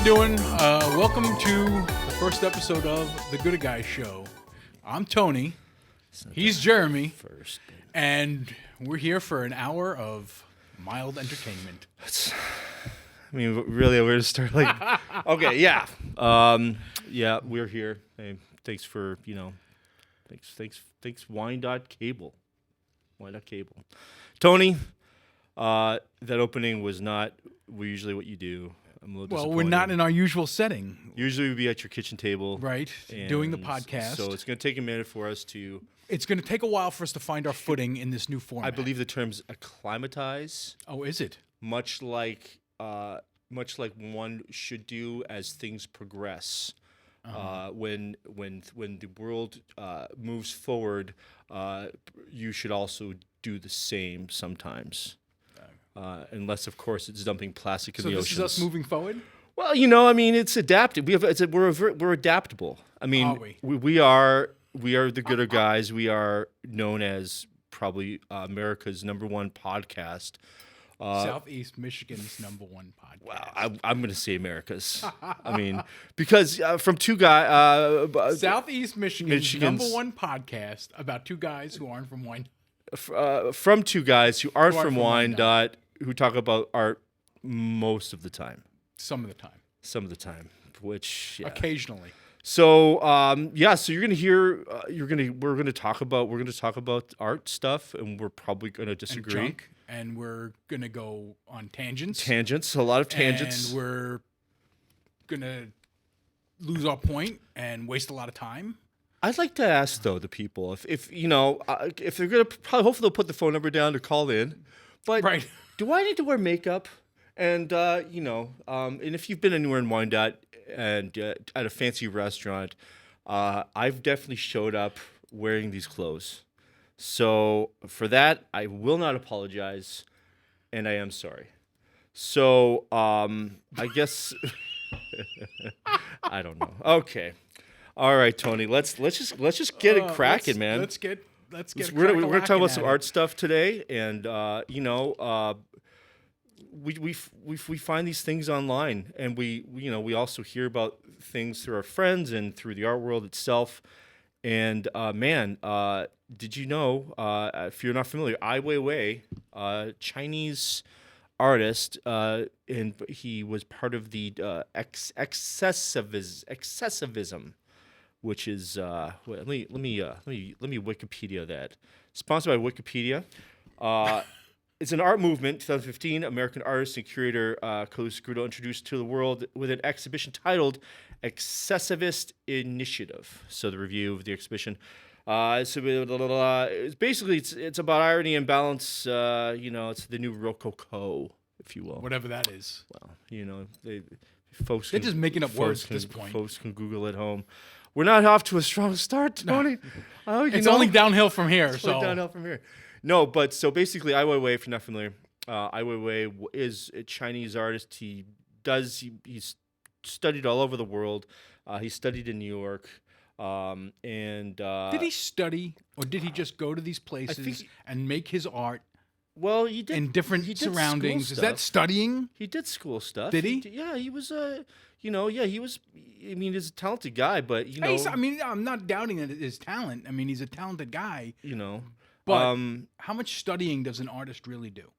you doing? Welcome to the first episode of The Good Guy Show. I'm Tony. He's Jeremy. First. And we're here for an hour of mild entertainment. Really, we're going to start like... Okay, yeah. Yeah, we're here. Hey, thanks for, thanks Wine.Cable. Wine.Cable. Tony, that opening was not usually what you do. I'm a little disappointed. Well, we're not in our usual setting. Usually we'd be at your kitchen table. Right, doing the podcast. So it's going to take a minute for us to... It's going to take a while for us to find our footing in this new format. I believe the term's acclimatize. Oh, is it? Much like one should do as things progress. When the world moves forward, you should also do the same sometimes. Unless, of course, it's dumping plastic in the oceans. So this is us moving forward? Well, it's adapted. We're adaptable. I mean, Are we? We are the gooder guys. We are known as probably America's #1 podcast. Southeast Michigan's #1 podcast. Wow, I'm going to say America's. I mean, because from two guys... Southeast Michigan's #1 podcast about two guys who aren't from wine. From two guys who aren't from Wine. Who talk about art most of the time. Some of the time. Which... Yeah. Occasionally. So so you're gonna hear we're gonna talk about art stuff, and we're probably gonna disagree. And we're gonna go on tangents. A lot of tangents. And we're gonna lose our point and waste a lot of time. I'd like to ask though the people if they're gonna hopefully they'll put the phone number down to call in, but right. Do I need to wear makeup? And and if you've been anywhere in Wine and at a fancy restaurant, I've definitely showed up wearing these clothes. So for that, I will not apologize, and I am sorry. So I guess I don't know. Okay, all right, Tony. Let's just get it cracking, man. Let's get. We're gonna talk about some art stuff today, and we find these things online, and we also hear about things through our friends and through the art world itself. And did you know? If you're not familiar, Ai Weiwei, Chinese artist, and he was part of the excessivism, which is let me Wikipedia that. Sponsored by Wikipedia. It's an art movement, 2015. American artist and curator Kelly Scruto introduced to the world with an exhibition titled Excessivist Initiative. So the review of the exhibition. It's basically it's about irony and balance. It's the new Rococo, if you will. Whatever that is. Well, they're just making up words at this point. Folks can Google at home. We're not off to a strong start, Tony. It's only downhill from here. Downhill from here. No, but so basically, Ai Weiwei, if you're not familiar, Ai Weiwei is a Chinese artist. He's studied all over the world. He studied in New York, and did he study, or did he just go to these places and make his art? Well, he did in different surroundings. Is that studying? He did school stuff. Did he? Yeah, he was he was. I mean, he's a talented guy, but I'm not doubting his talent. I mean, he's a talented guy. But how much studying does an artist really do?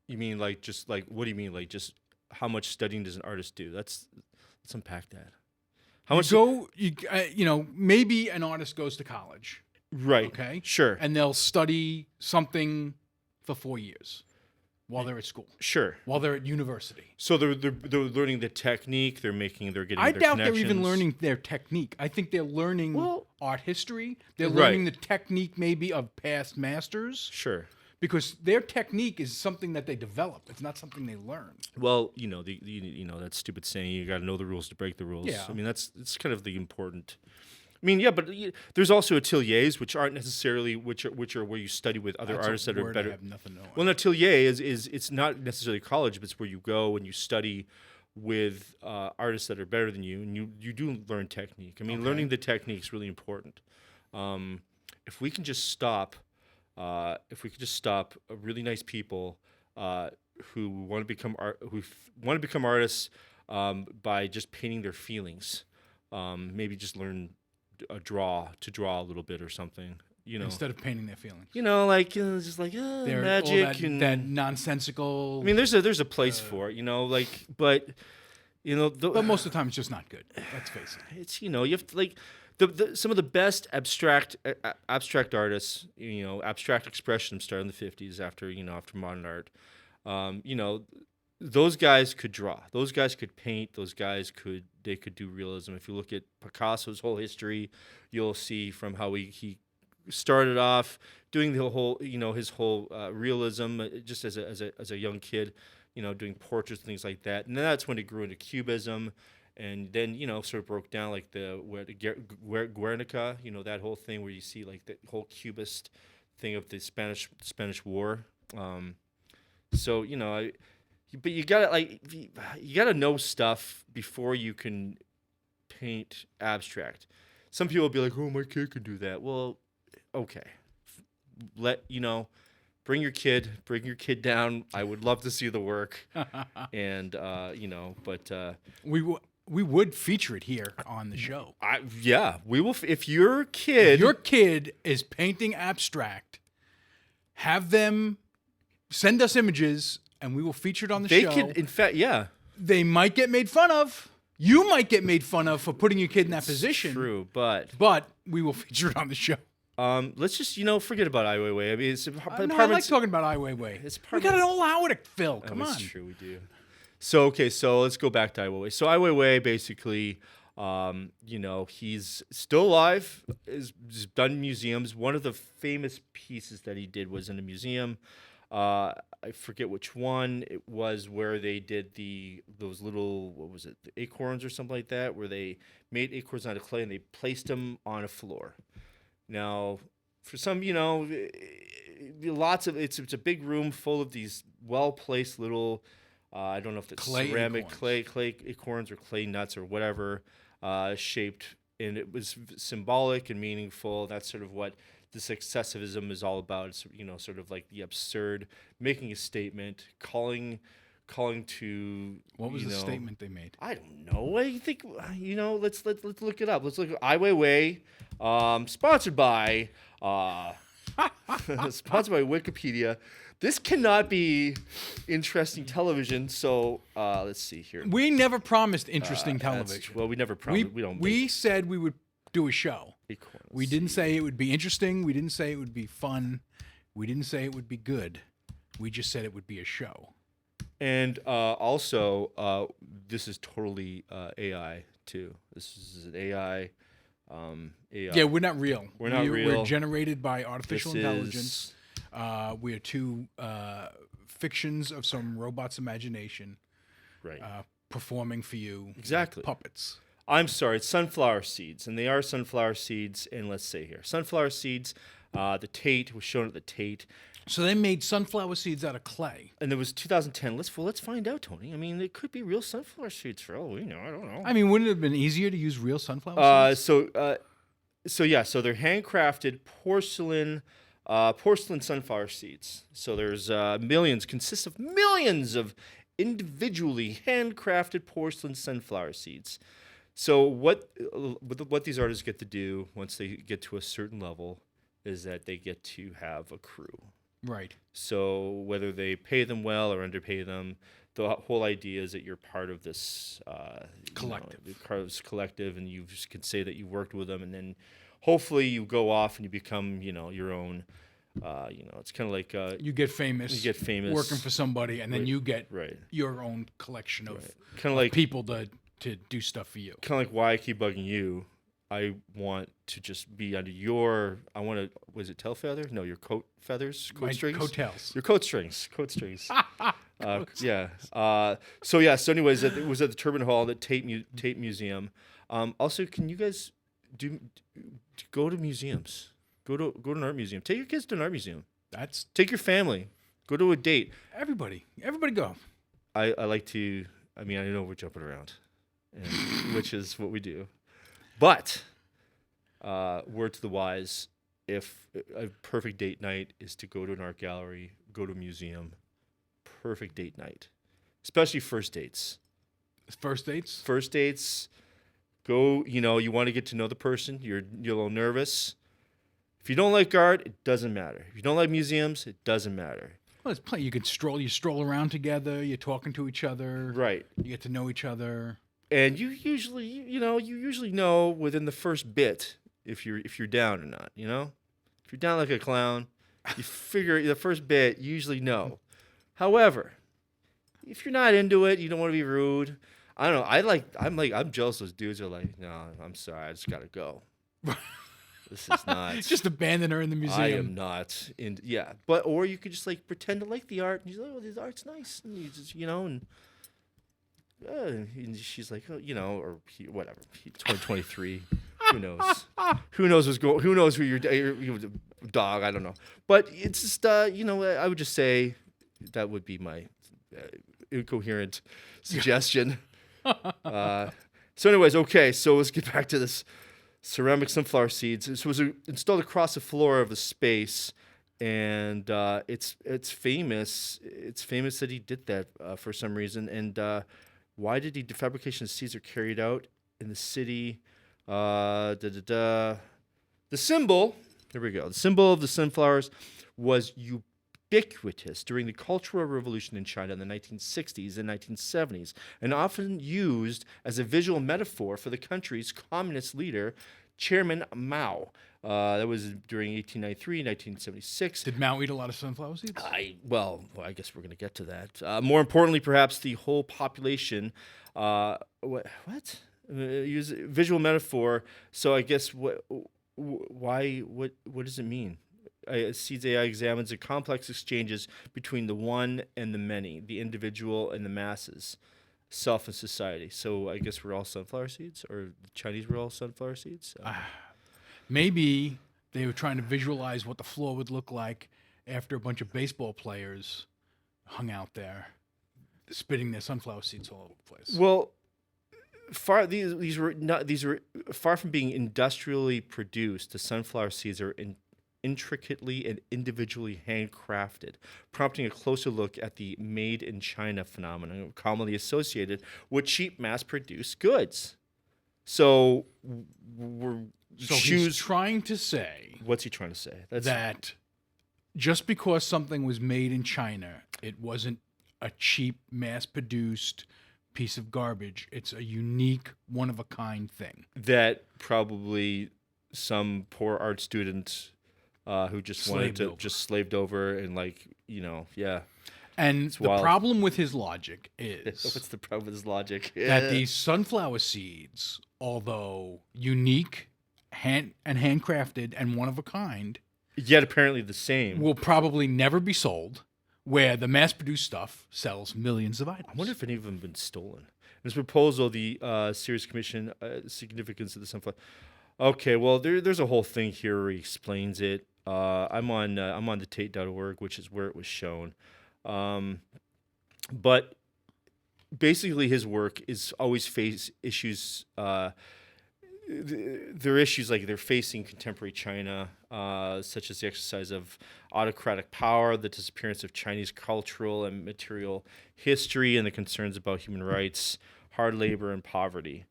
You mean what do you mean? Like just how much studying does an artist do? Let's unpack that. Maybe an artist goes to college. Right. Okay. Sure. And they'll study something for 4 years while they're at school. Sure. While they're at university. So they're learning the technique. They're getting. I their doubt they're even learning their technique. I think they're learning art history. They're learning the technique maybe of past masters. Sure. Because their technique is something that they develop. It's not something they learn. Well, that stupid saying, you got to know the rules to break the rules. Yeah. I mean, it's kind of the important. I mean, yeah, but there's also ateliers, which aren't necessarily which are where you study with other artists that are better. I have nothing to know. Well, an atelier is it's not necessarily college, but it's where you go and you study with artists that are better than you, and you do learn technique. I mean, learning the technique is really important. If we can just stop really nice people who want to become artists by just painting their feelings. Maybe just learn to draw a little bit or something. Instead of painting their feelings. Just like magic and that nonsensical. I mean, there's a place for it, but but most of the time it's just not good. Let's face it. It's you have to some of the best abstract artists, abstract expressionism started in the 50s after modern art. Those guys could draw. Those guys could paint. Those guys could do realism. If you look at Picasso's whole history, you'll see from how he started off doing the whole, his whole realism just as a young kid, doing portraits and things like that. And then that's when it grew into Cubism, and then sort of broke down like the Guernica, that whole thing where you see like the whole Cubist thing of the Spanish War. So but you gotta know stuff before you can paint abstract. Some people will be like, "Oh, my kid can do that." Well, okay, bring your kid down. I would love to see the work, and but we would feature it here on the show. We will. If your kid is painting abstract, have them send us images, and we will feature it on the show. They could, in fact, they might get made fun of. You might get made fun of for putting your kid in that position. True, but we will feature it on the show. Let's just forget about Ai Weiwei. I mean, it's I like talking about Ai Weiwei. We got an whole hour to fill. Come on. That's true, we do. So let's go back to Ai Weiwei. So Ai Weiwei basically, he's still alive. He's done museums. One of the famous pieces that he did was in a museum. I forget which one it was, where they did those little, what was it, the acorns or something like that, where they made acorns out of clay and they placed them on a floor. Now, for some, lots of it's a big room full of these well placed little, I don't know if it's ceramic clay acorns or clay nuts or whatever, shaped, and it was symbolic and meaningful. That's sort of what this excessivism is all about. It's sort of like the absurd, making a statement, calling to. What was the statement they made? I don't know. I think let's look it up. Let's look at Ai Weiwei, sponsored by Wikipedia. This cannot be interesting television. So let's see here. We never promised interesting television. Well, we never promised. We don't. We said we would do a show. Acorns. We didn't say it would be interesting. We didn't say it would be fun. We didn't say it would be good. We just said it would be a show. And also, this is totally AI too. This is an AI. AI. Yeah, we're not real. We're not real. We're generated by artificial intelligence. We are two fictions of some robot's imagination. Right. Performing for you. Exactly. Puppets. I'm sorry, it's sunflower seeds, and they are sunflower seeds. And let's say here, sunflower seeds. The Tate was shown at the Tate. So they made sunflower seeds out of clay. And there was 2010. Let's find out, Tony. I mean, it could be real sunflower seeds for all we know. I don't know. I mean, wouldn't it have been easier to use real sunflower seeds? So they're handcrafted porcelain sunflower seeds. So there's consists of millions of individually handcrafted porcelain sunflower seeds. So what these artists get to do once they get to a certain level is that they get to have a crew. Right. So whether they pay them well or underpay them, the whole idea is that you're part of this collective, and you just can say that you worked with them, and then hopefully you go off and you become, your own. It's kind of like you get famous. You get famous working for somebody, and then you get your own collection of kind of like people to do stuff for you. Kind of like why I keep bugging you. I want to just be under your. I want to. Was it tail feather? No, your coat feathers, coat strings, coattails. Your coat strings. Yeah. So anyways, it was at the Turbine Hall, the Tate Museum. Also, can you guys go to museums? Go to an art museum. Take your kids to an art museum. Take your family. Go to a date. Everybody go. I like to. I mean, I know we're jumping around, which is what we do. But, word to the wise, if a perfect date night is to go to an art gallery, go to a museum, perfect date night, especially first dates. First dates? First dates, go, you want to get to know the person. You're a little nervous. If you don't like art, it doesn't matter. If you don't like museums, it doesn't matter. Well, it's plenty. You stroll around together. You're talking to each other. Right. You get to know each other. And you usually know within the first bit if you're down or not. If you're down like a clown, you figure the first bit you usually know. However, if you're not into it, you don't want to be rude. I don't know. I'm jealous. Those dudes are like, no, I'm sorry, I just gotta go. This is not. Just abandon her in the museum. I am not. But or you could just like pretend to like the art, and you're like, oh, this art's nice, and you just and she's like, oh, or whatever. 2023. Who knows? Who knows what's going? Who knows who your dog? I don't know. But it's just I would just say that would be my incoherent suggestion. So, anyways, okay. So let's get back to this ceramic sunflower seeds. This was installed across the floor of the space, and it's famous. It's famous that he did that for some reason. And why did he? The fabrication of seeds are carried out in the city. The symbol. Here we go. The symbol of the sunflowers was ubiquitous during the Cultural Revolution in China in the 1960s and 1970s, and often used as a visual metaphor for the country's communist leader, Chairman Mao. That was during 1893, 1976. Did Mao eat a lot of sunflower seeds? I guess we're going to get to that. More importantly, perhaps the whole population. What? Use visual metaphor. So I guess what does it mean? Seeds AI examines the complex exchanges between the one and the many, the individual and the masses, self and society. So I guess we're all sunflower seeds, or the Chinese were all sunflower seeds. Maybe they were trying to visualize what the floor would look like after a bunch of baseball players hung out there, spitting their sunflower seeds all over the place. Well, these were far from being industrially produced. The sunflower seeds are intricately and individually handcrafted, prompting a closer look at the made in China phenomenon commonly associated with cheap mass-produced goods. So he's trying to say. What's he trying to say? That just because something was made in China, it wasn't a cheap, mass-produced piece of garbage. It's a unique, one-of-a-kind thing. That probably some poor art student who just slaved over and yeah. And the problem with his logic is... What's the problem with his logic? That these sunflower seeds, although unique, handcrafted, and one-of-a-kind... Yet apparently the same. ...will probably never be sold, where the mass-produced stuff sells millions of items. I wonder if any of them have been stolen. In this proposal, the Serious Commission significance of the sunflower... Okay, well, there's a whole thing here where he explains it. I'm on the Tate.org, which is where it was shown. But basically his work is always face issues. There are issues like they're facing contemporary China, such as the exercise of autocratic power, the disappearance of Chinese cultural and material history, and the concerns about human rights, hard labor, and poverty.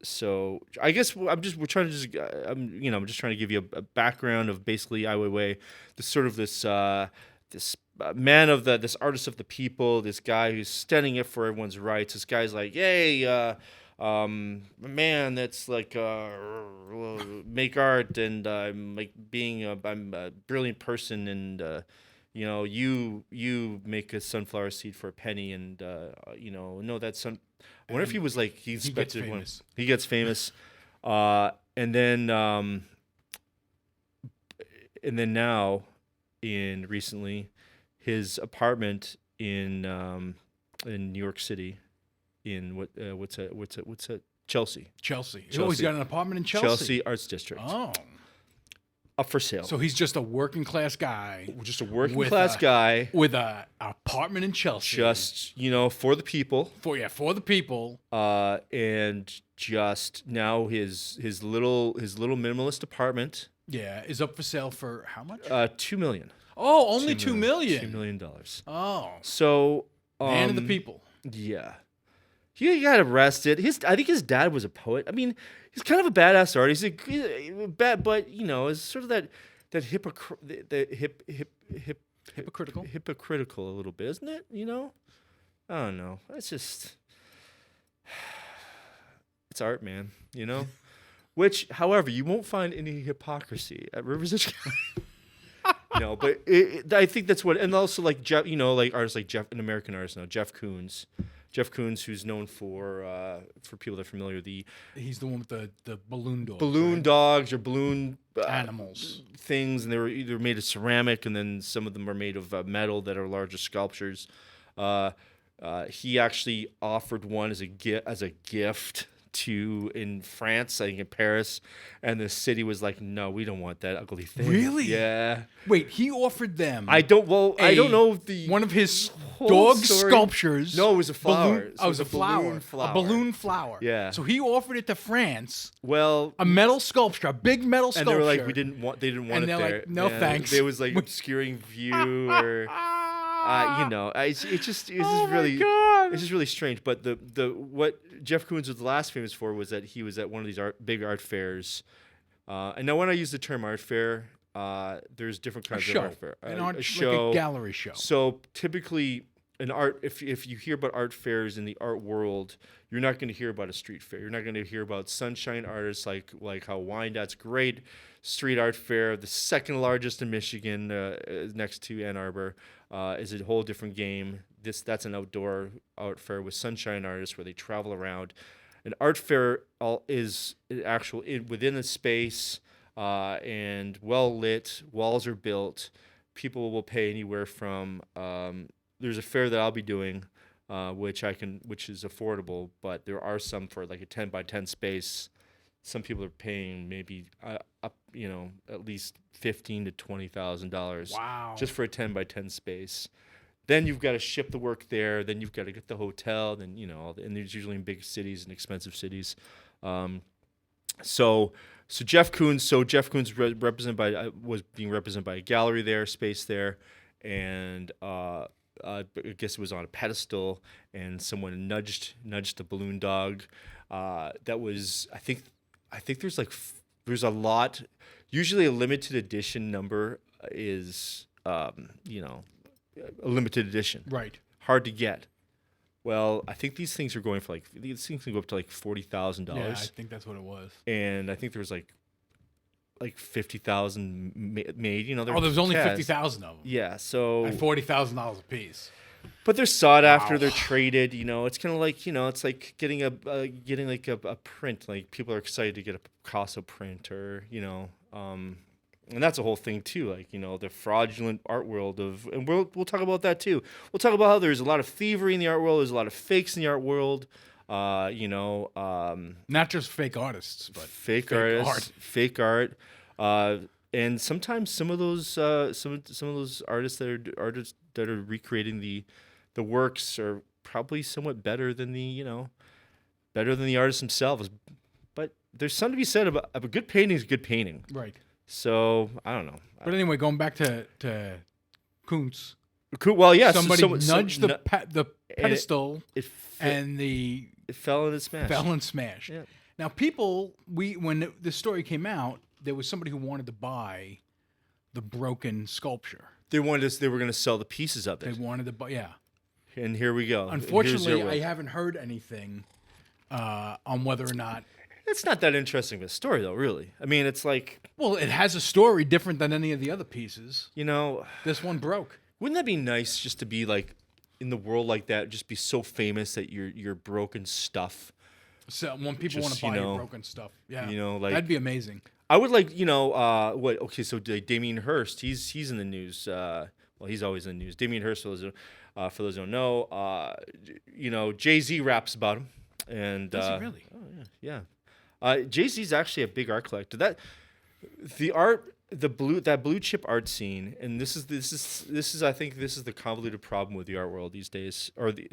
So I guess I'm just trying to give you a background of basically Ai Weiwei, this man of this artist of the people, this guy who's standing up for everyone's rights. This guy's like, yay, a man that's like make art, and I'm a brilliant person, and you make a sunflower seed for a penny, and no, that's some. I wonder if he was like he gets famous. He gets famous, and then now, recently, his apartment in New York City, in what's that? Chelsea. Oh, he's got an apartment in Chelsea. Chelsea Arts District. Oh. Up for sale. So he's just a working class guy. Just a working class guy with an apartment in Chelsea. Just for the people. For the people. And just now his little minimalist apartment. Yeah, is up for sale for how much? $2 million. Oh, only $2 million. $2 million. Oh, So, man of the people. Yeah. He got arrested. I think his dad was a poet. I mean, he's kind of a badass artist. He's a bad, but it's sort of that Hypocritical. hypocritical a little bit, isn't it? I don't know. It's just it's art, man. Which, however, you won't find any hypocrisy at Rivers Edge Gallery. No, but I think that's what, and also like Jeff, like artists like Jeff, an American artist now, Jeff Koons. Jeff Koons, who's known for people that are familiar, He's the one with the balloon dogs. balloon right? dogs or balloon Animals. things, and they were either made of ceramic, and then some of them are made of metal that are larger sculptures. He actually offered one as a gift in France, I think in Paris, and the city was like, "No, we don't want that ugly thing." Really? Yeah. Wait, he offered them. I don't know if the one of his whole dog story- sculptures. No, it was a flower. Balloon, oh, it was a flower. balloon flower. A balloon flower. Yeah. So he offered it to France. Well, A metal sculpture, a big metal and sculpture. they were like, they didn't want And it they're there. like, "No, thanks." There was like obscuring view or it's just Oh my really God. it's just really strange. But the what Jeff Koons was last famous for was that he was at one of these big art fairs. And now when I use the term art fair, there's different kinds of art fair. An a show, like a gallery show. So typically, if you hear about art fairs in the art world, you're not going to hear about a street fair. You're not going to hear about sunshine artists like how Wyandottes great street art fair, the second largest in Michigan, next to Ann Arbor, is a whole different game. That's an outdoor art fair with sunshine artists where they travel around. An art fair is actual within a space and well lit. Walls are built. People will pay anywhere from. There's a fair that I'll be doing, which is affordable, but there are some for like a 10 by 10 space. Some people are paying maybe up, at least $15,000 to $20,000. Wow. Just for a 10 by 10 space. Then you've got to ship the work there. Then you've got to get the hotel. Then and there's usually in big cities and expensive cities. So Jeff Koons, was being represented by a gallery there, space there, and I guess it was on a pedestal, and someone nudged the balloon dog. That was I think there's a lot. Usually a limited edition number is a limited edition. Right. Hard to get. Well, I think these things are going for these things can go up to like $40,000. Yeah, I think that's what it was. And I think there was like 50,000 made. There was only 50,000 of them. Yeah, so At $40,000 a piece. but they're sought after. Wow. They're traded. It's kind of like it's like getting a print. Like people are excited to get a Picasso print or and that's a whole thing too. Like the fraudulent art world and we'll talk about that too. We'll talk about how there's a lot of thievery in the art world. There's a lot of fakes in the art world. Not just fake artists, but fake art. fake art, and sometimes some of those artists that are recreating the works are probably somewhat better than the artists themselves. But there's something to be said about a good painting is a good painting. Right. So I don't know. But anyway, going back to Kuntz, Cool. Well, yeah. somebody nudged the pedestal, It fell and it smashed. fell and smashed. Yeah. Now, when the story came out, there was somebody who wanted to buy the broken sculpture. They were going to sell the pieces of They it. wanted to buy, yeah. And here we go. Unfortunately, I haven't heard anything on whether or not. It's not that interesting of a story, though. Really, I mean, it's like Well, it has a story different than any of the other pieces. This one broke. Wouldn't that be nice just to be like in the world like that? Just be so famous that your broken stuff. So when people want Just, to buy your broken stuff, yeah, that'd be amazing. I would like what? Okay, so Damien Hirst, he's in the news. Well, he's always in the news. Damien Hirst, for those who don't know, Jay-Z raps about him, and Does he really? Oh yeah. Jay-Z's actually a big art collector. That blue chip art scene, and this is I think this is the convoluted problem with the art world these days, or the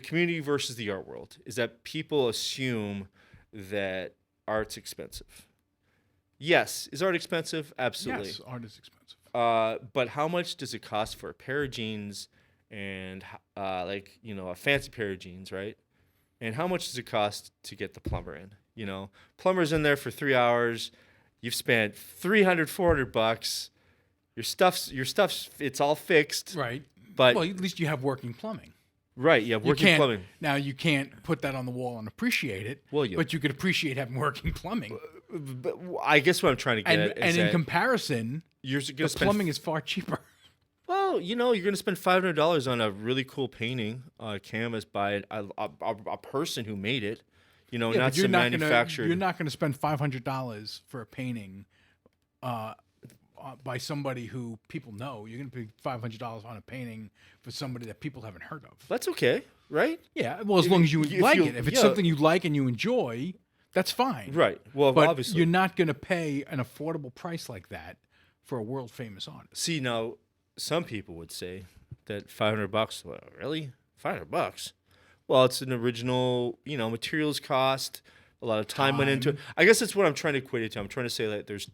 community versus the art world, is that people assume that art's expensive. Yes. Is art expensive? Absolutely. Yes, art is expensive. But how much does it cost for a pair of jeans and like, a fancy pair of jeans, right? And how much does it cost to get the plumber in? Plumber's in there for 3 hours. You've spent $300-400. Your stuff's it's all fixed. Right. But Well, at least you have working plumbing. right, you have You working can't, plumbing. Now, you can't put that on the wall and appreciate it, Well, you- but you could appreciate having working plumbing. But I guess what I'm trying to get at And is in that comparison, you're going the to spend plumbing is far cheaper. well, you're going to spend $500 on a really cool painting on a canvas by a person who made it. Yeah, Not but you're some not manufactured. You're not going to spend $500 for a painting by somebody who people know. You're going to pay $500 on a painting for somebody that people haven't heard of. That's okay, right? Yeah, well, as long as you if like you- it. If it's yeah. something you like and you enjoy, that's fine. Right. Well, But obviously. you're not going to pay an affordable price like that for a world famous artist. See, now some people would say that $500. Well, really? $500? Well, it's an original, materials cost. A lot of time went into it. I guess that's what I'm trying to equate it to. I'm trying to say that there's,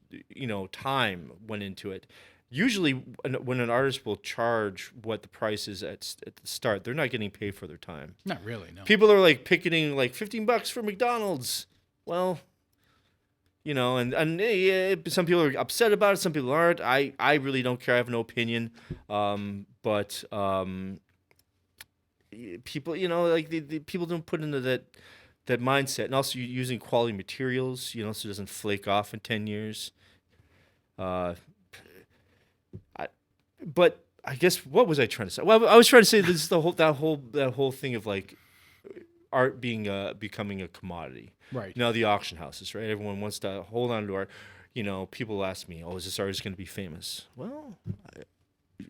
time went into it. Usually, when an artist will charge what the price is at the start, they're not getting paid for their time. Not really, no. People are like picketing like $15 for McDonald's. Well, some people are upset about it. Some people aren't. I really don't care. I have no opinion. But people, like the people don't put into that mindset, and also using quality materials, so it doesn't flake off in 10 years. But I guess what was I trying to say? Well, I was trying to say this is that whole thing of like art being becoming a commodity. Right. The auction houses, right? Everyone wants to hold on to art. People ask me, "Oh, is this artist going to be famous?" Well,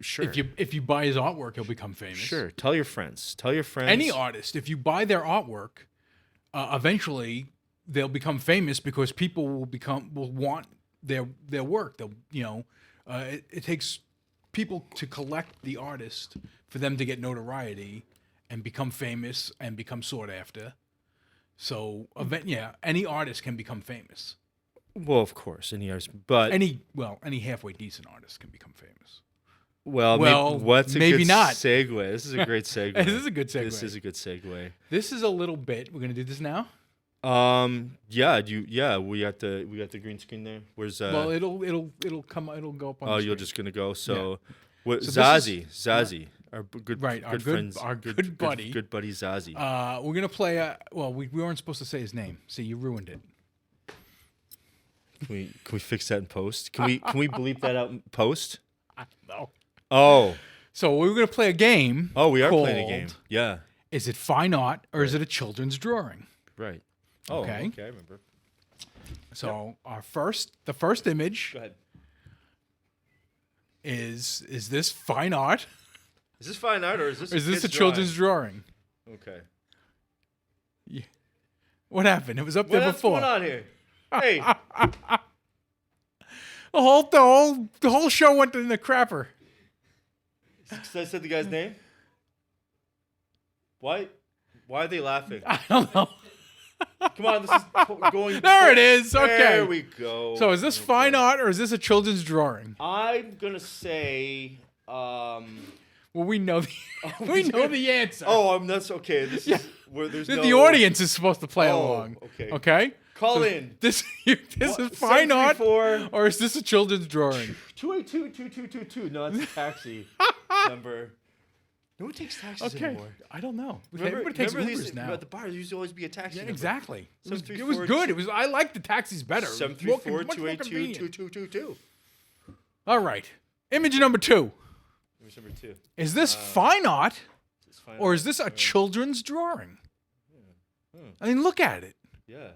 sure. If you buy his artwork, he'll become famous. Sure. Tell your friends. Any artist, if you buy their artwork, eventually they'll become famous because people will want their work. They'll it takes people to collect the artist for them to get notoriety and become famous and become sought after. So any artist can become famous. Well, of course, any artist, but Any halfway decent artist can become famous. well, what's a maybe good not. segue? This is a great segue. This is a good segue. This is a good segue. This is a little bit. We're gonna do this now. Yeah, we got the green screen there. Where's Well, it'll come. It'll go up on. oh, the you're screen. just gonna go. So, what? So Zazie, our good Right, our good good- friends, our good buddy. good buddy Zazie. We're gonna play. We weren't supposed to say his name. See, you ruined it. Can we fix that in post? Can we bleep that out in post? No. Oh, So we're gonna play a game. we are playing a called, game. Yeah, Is it fine art or is it a children's drawing? right. Oh, Okay. okay, I remember. So the first image Go ahead. is this fine art Is this fine art or is this or is this a kid's children's drawing? Okay. What happened? It was up What there else before. going on here? Hey, The whole show went in the crapper. I said the guy's name. Why are they laughing? I don't know. Come on, this is going. There it is. Okay. There we go. So is this fine art or is this a children's drawing? I'm gonna say. Well, we know the answer. That's okay. This is where there's no. The audience is supposed to play Oh, along. okay. Okay. Call So in. This is fine art 734 or is this a children's drawing? 282-2222. No, that's a taxi number. No one takes taxis Okay. anymore. I don't know. Remember, Everybody takes remember Ubers these, now. at the bar, there used to always be a taxi Yeah, number. exactly. It was 734 good. I like the taxis better. It was much more convenient. 734-282-2222. All right. Image number 2. Here's number 2. Is this fine art It's fine. or is this a children's drawing? I mean, look at it. Yeah,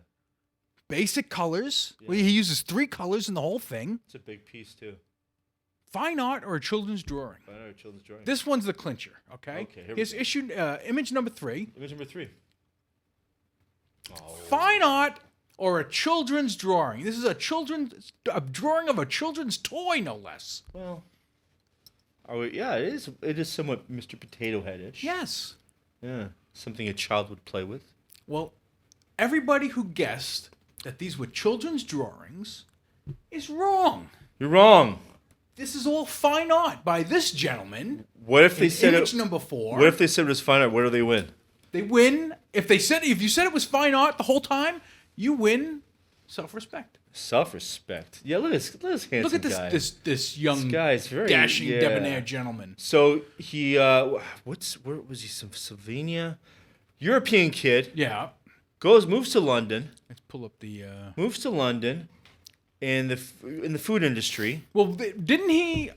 Basic colors. Well, he uses 3 colors in the whole thing. it's a big piece too. Fine art or a children's drawing? Fine art, children's drawing. This one's the clincher, okay? Okay, here we Here's go. image number 3. Image number 3. Oh, Fine art or a children's drawing? This is a drawing of a children's toy, no less. well. Yeah, it is. It is somewhat Mr. Potato Head-ish. Yes. Yeah, something a child would play with. Well, everybody who guessed that these were children's drawings is wrong. You're wrong. This is all fine art by this gentleman. What if they In said image it? number 4. What if they said it was fine art? What do they win? They win. If you said it was fine art the whole time, you win self-respect. Self-respect. Yeah, look at this handsome Look at guy. this young, This guy's very dashing, yeah. debonair gentleman. So he, where was he? Slovenia, European kid. Yeah. Moves to London. Let's pull up the. Moves to London, in the food industry. Well, didn't he?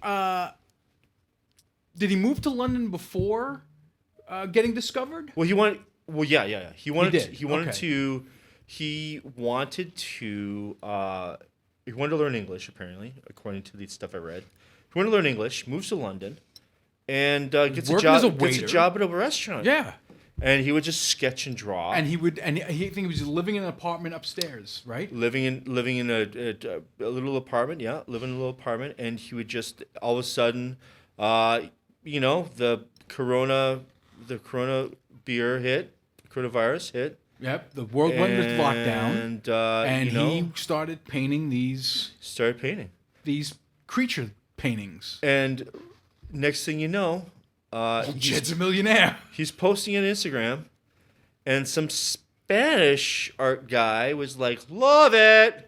Did he move to London before getting discovered? Well, he wanted. Well, yeah. He wanted. did. He wanted Okay. to. He wanted to. He wanted to learn English. Apparently, according to the stuff I read, he wanted to learn English. Moves to London, and gets a Working job. as a Gets a waiter. job at a restaurant. Yeah. And he would just sketch and draw. And he think he was living in an apartment upstairs, right? living in a little apartment, living in a little apartment, and he would just all of a sudden, the coronavirus hit, Yep. The world went into lockdown, and he started painting started painting, these creature paintings. and next thing you know, Jed's a millionaire. he's posting on Instagram, and some Spanish art guy was like, "Love it."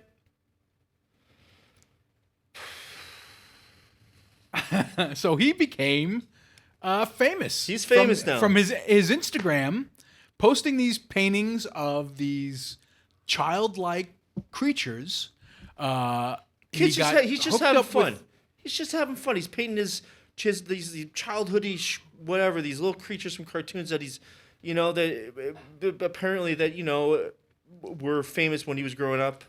So he became famous. He's famous now. From his Instagram, posting these paintings of these childlike creatures. He's just hooked having up fun. with- He's just having fun. He's painting these childhoody whatever, these little creatures from cartoons that he's, that apparently that were famous when he was growing up,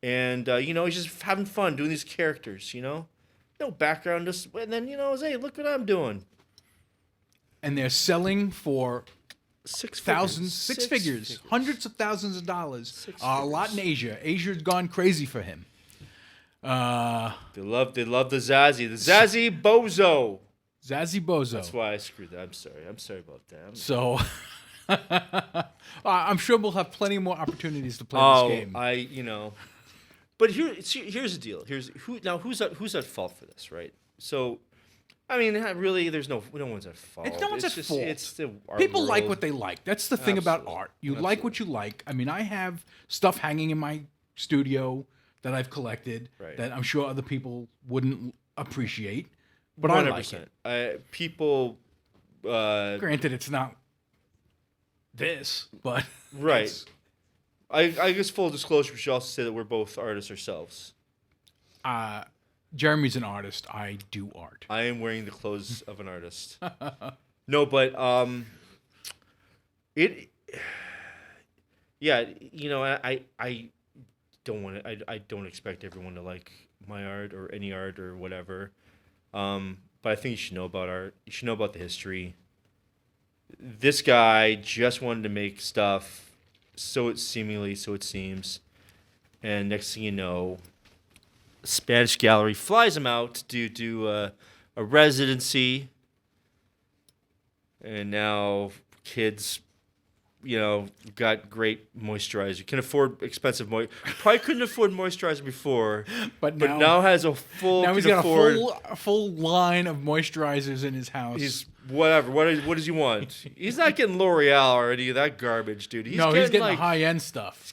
and he's just having fun doing these characters. No background, just and then hey, look what I'm doing. and they're selling for Six figures, hundreds of thousands of dollars. A lot in Asia. Asia's gone crazy for him. They love the Zazie Bozo. Zazzy Bozo. That's why I screwed that. I'm sorry about that. So I'm sure we'll have plenty more opportunities to play this game. But here's the deal. Who's at fault for this, right? So, I mean, really, no one's at fault. No one's at fault. It's the art People like world. what they like. That's the thing about Absolutely. art. You like what you like. I mean, I have stuff hanging in my studio that I've collected Right. that I'm sure other people wouldn't appreciate, but I like it. People, Granted, it's not this, but right. it's, I guess full disclosure, we should also say that we're both artists ourselves. Jeremy's an artist. I do art. I am wearing the clothes of an artist. No, but I don't want to. I don't expect everyone to like my art or any art or whatever. But I think you should know about art. You should know about the history. This guy just wanted to make stuff, so it seems, and next thing you know, Spanish gallery flies him out to do a residency, and now kids, got great moisturizer, can afford expensive probably couldn't afford moisturizer before, But but now- now has a full. Now he's can got afford, a full line of moisturizers in his house. He's whatever. What does he want? He's not getting L'Oreal or any of that garbage, dude. He's he's getting like the high end stuff.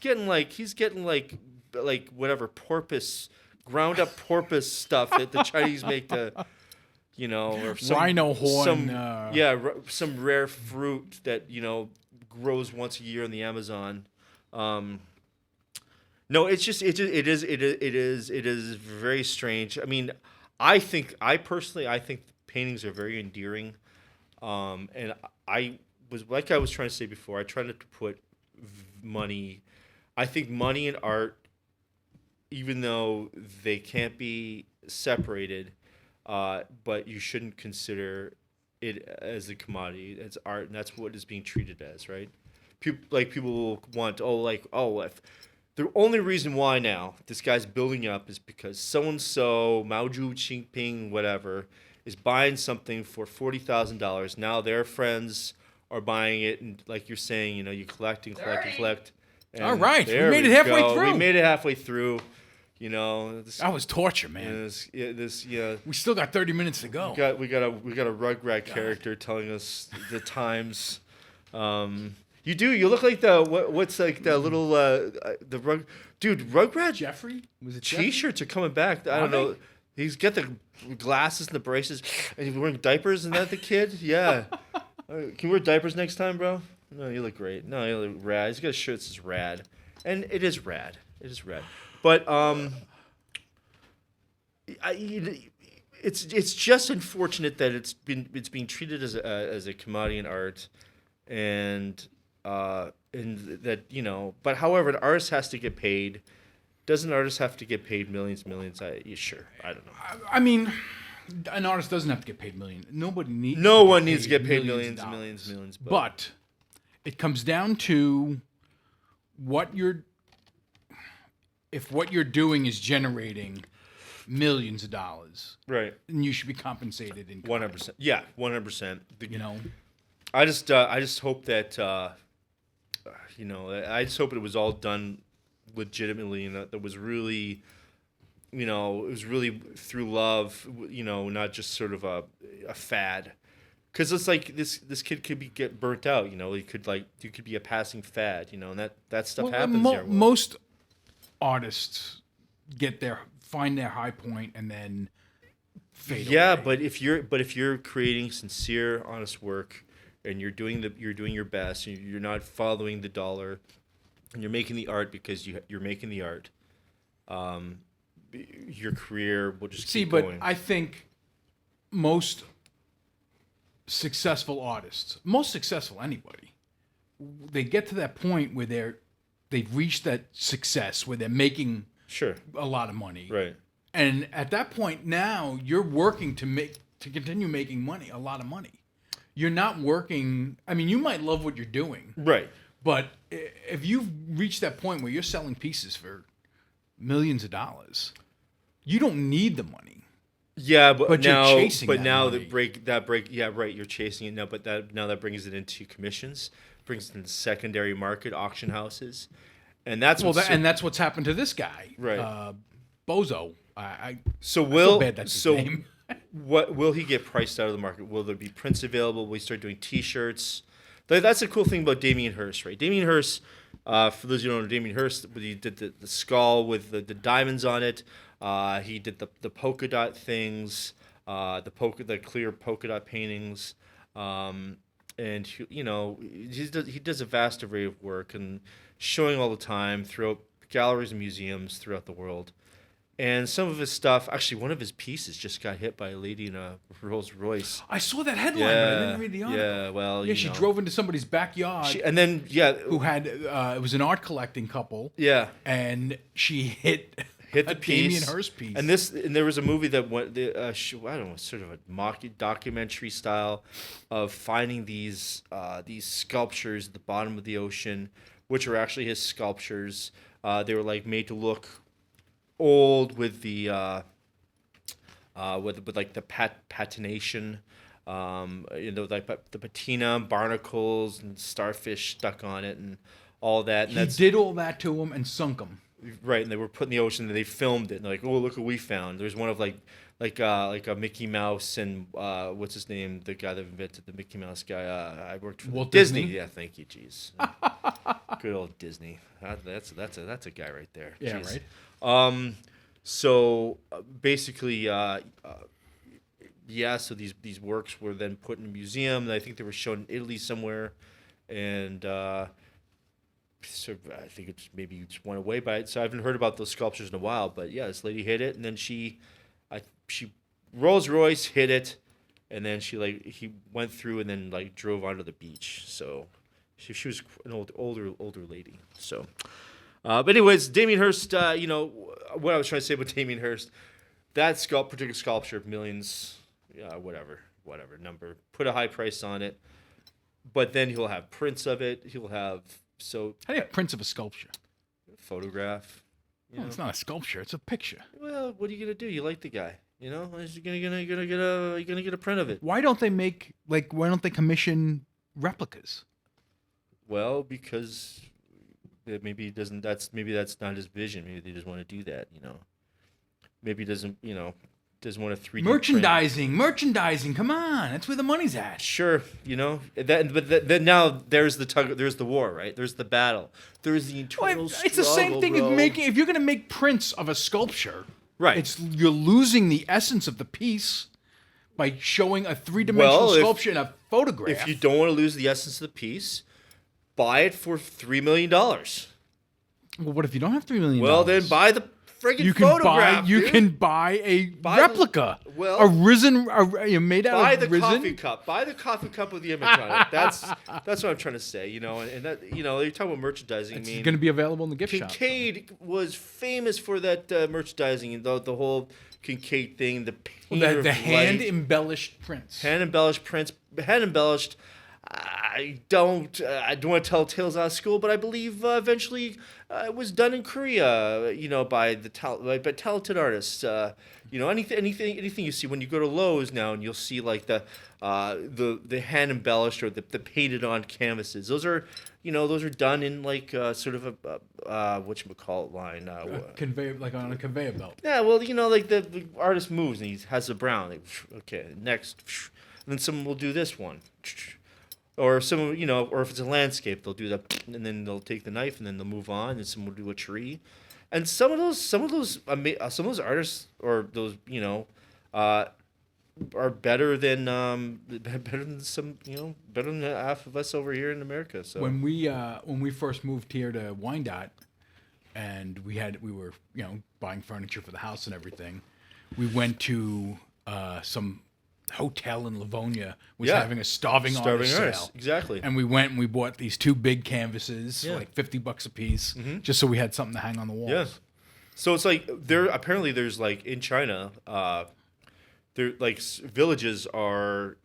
he's getting like whatever porpoise, ground up porpoise stuff that the Chinese make to, or some Rhino horn, some rare fruit that grows once a year in the Amazon. No, it is very strange. I mean, I personally think paintings are very endearing, and I was trying to say before. I try not to put money. I think money and art, even though they can't be separated, but you shouldn't consider it as a commodity. It's art, and that's what it's being treated as, right? People will want, if the only reason why now this guy's building up is because so and so Mao Jinping, whatever, is buying something for $40,000. Now their friends are buying it, and like you're saying, you collect and collect and collect. And All right, we there made it halfway go. through. We made it halfway through. You know, this, That was torture, man. this yeah. We still got 30 minutes to go. We got a Rugrat character telling us the times. You look like what's like the little the rug dude Rugrat Jeffrey? Was it Jeffrey? T-shirts are coming back. I Are don't they? know. He's got the glasses and the braces, and he's wearing diapers. Isn't that the kid? Yeah. Can you wear diapers next time, bro? No, you look great. No, you look rad. He's got a shirt that says rad, and it is rad. It is rad. But it's just unfortunate that it's being treated as a commodity in art, and that But however, an artist has to get paid. Does an artist have to get paid millions? Sure. I don't know. I mean, an artist doesn't have to get paid millions. Nobody needs. No one needs to get paid millions. But it comes down to if what you're doing is generating millions of dollars, right, then you should be compensated in 100%. Yeah, 100%. I just hope that I just hope it was all done legitimately, and that was really, it was really through love, not just sort of a fad. Because it's like this kid could get burnt out, he could be a passing fad, and that stuff happens there. Most artists find their high point and then fade away. But if you're creating sincere, honest work, and you're doing your best, and you're not following the dollar, and you're making the art because you're making the art, your career will just keep going. But I think most successful artists, most successful anybody, they get to that point where they've reached that success where they're making a lot of money, right? And at that point, now you're working to continue making money, a lot of money. You're not working. I mean, you might love what you're doing, right? But if you've reached that point where you're selling pieces for millions of dollars, you don't need the money. Yeah, but now, you're chasing that break. Yeah, right. You're chasing it now, but that brings it into commissions, brings it into secondary market auction houses, and that's that's what's happened to this guy, right? Bozo. I feel bad that's his name. What will he get priced out of the market? Will there be prints available? Will we start doing T-shirts? That's the cool thing about Damien Hirst, right? Damien Hirst, for those who don't know, Damien Hirst, he did the skull with the diamonds on it. He did the polka dot things, the clear polka dot paintings, and he does a vast array of work and showing all the time throughout galleries and museums throughout the world. And some of his stuff, actually, one of his pieces just got hit by a lady in a Rolls Royce. I saw that headline, but I didn't read the article. Yeah, well, she drove into somebody's backyard. Who had it was an art collecting couple. Yeah, and she hit the piece. Damien Hirst piece. And there was a movie that went, I don't know, sort of a mock documentary style of finding these sculptures at the bottom of the ocean, which are actually his sculptures. They were like made to look old with the with like the patination, like the patina, barnacles and starfish stuck on it and all that. And he did all that to him and sunk him. Right, and they were put in the ocean and they filmed it and they're like, oh, look what we found. There's one of like a Mickey Mouse and what's his name, the guy that invented the Mickey Mouse guy. I worked for Walt Disney. Disney. Yeah, thank you, jeez. Good old Disney. That's a guy right there. Yeah, jeez. right. So basically, so these works were then put in a museum. And I think they were shown in Italy somewhere, and so I think it maybe just went away by it. So I haven't heard about those sculptures in a while. But yeah, this lady hit it, and then she Rolls Royce hit it, and then he went through and then drove onto the beach. So she was an older lady. So. But anyways, Damien Hirst, what I was trying to say about Damien Hirst, that particular sculpture, millions, whatever number, put a high price on it, but then he'll have prints of it. He'll have How do you have prints of a sculpture? Photograph. It's not a sculpture; it's a picture. Well, what are you gonna do? You like the guy, You're gonna get a print of it. Why don't they commission replicas? Well, because maybe that's not his vision. Maybe they just want to do that, maybe doesn't want to 3D Merchandising. Come on, that's where the money's at. Sure, then now there's the war, right? There's the battle. There's the internal struggle. It's the same thing bro. if you're going to make prints of a sculpture, Right. You're losing the essence of the piece by showing a three-dimensional sculpture in a photograph. If you don't want to lose the essence of the piece, buy it for $3 million. Well, what if you don't have $3 million? Well, then buy the friggin' photograph. You can buy a replica. Made out buy of the resin. coffee cup. Buy the coffee cup with the image on it. That's what I'm trying to say. And that you're talking about merchandising. It's going to be available in the gift shop. Kincaid was famous for that merchandising, the whole Kincaid thing, the painter The of hand light. embellished prints. Hand embellished prints. Hand embellished. I don't want to tell tales out of school, but I believe eventually it was done in Korea. By by talented artists. Anything you see when you go to Lowe's now, and you'll see like the hand embellished or the painted on canvases. Those are done in like sort of a whatchamacallit line. Conveyor, like on a conveyor belt. Yeah, well, like the artist moves and he has the brown. Like, okay, next, and then someone will do this one. Or someone, or if it's a landscape, they'll do that, and then they'll take the knife, and then they'll move on, and someone will do a tree, and some of those artists, or those, are better than better than half of us over here in America. So when we first moved here to Wyandotte, and we were buying furniture for the house and everything, we went to some hotel in Livonia was having a starving artist sale. Exactly. And we went and we bought these 2 big canvases for like $50 a piece, just so we had something to hang on the walls. Yeah. So it's like there's like in China, there like villages are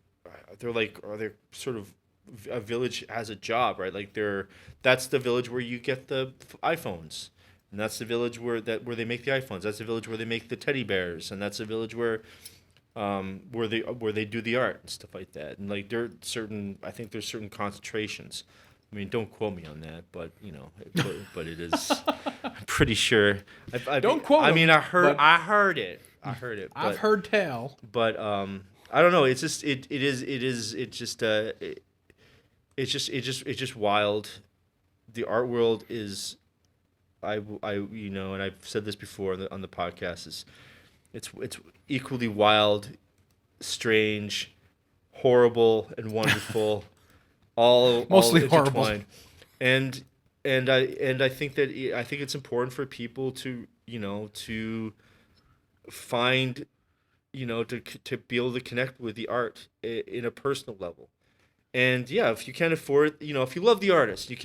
sort of a village has a job, right? Like that's the village where you get the iPhones. And that's the village where they make the iPhones. That's the village where they make the teddy bears, and that's the village where they do the art and stuff like that. And like I think there's certain concentrations. I mean, don't quote me on that, but but it is. I'm pretty sure. Don't quote. I mean, I heard it. But, I've heard tell. But I don't know. It's just it's just wild. The art world is. And I've said this before on the podcast, it's equally wild, strange, horrible, and wonderful, Mostly all horrible. intertwined. And I think it's important for people to find to be able to connect with the art in a personal level. And yeah, if you can't afford, if you love the artist, you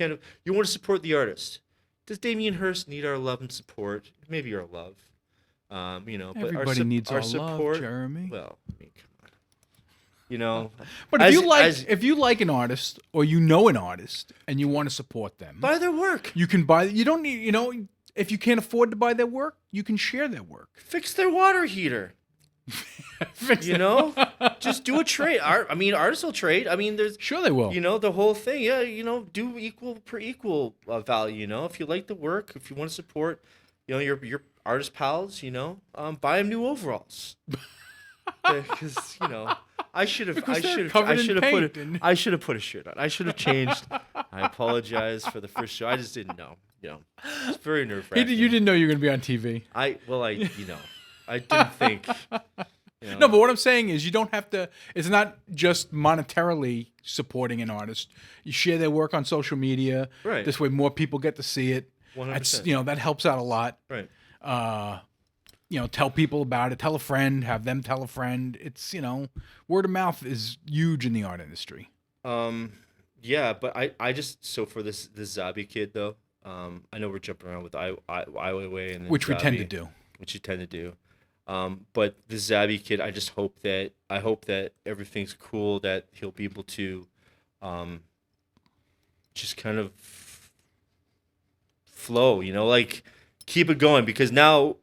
want to support the artist. Does Damien Hirst need our love and support? Maybe our love. But everybody needs our support, love, Jeremy. Well, I mean, come on. But if you like an artist or an artist and you want to support them, buy their work. You can buy. You don't need. If you can't afford to buy their work, you can share their work. Fix their water heater. Just do a trade. Artists will trade. I mean, there's sure they will. The whole thing. Yeah, do equal per equal value. If you like the work, if you want to support, your artist pals, buy them new overalls. Because I should have put a shirt on. I should have changed. I apologize for the first show. I just didn't know. It's very nerve-wracking. You didn't know you were going to be on TV. I didn't think. No, but what I'm saying is you don't have to. It's not just monetarily supporting an artist. You share their work on social media. Right. This way, more people get to see it. 100%. That helps out a lot. Right. Tell people about it. Tell a friend. Have them tell a friend. It's word of mouth is huge in the art industry. Yeah, but I just for this Zabi kid though. I know we're jumping around with Ai Weiwei and which Zabi, we tend to do. Which you tend to do. But the Zabi kid, I hope that everything's cool, that he'll be able to just kind of flow, like keep it going, because now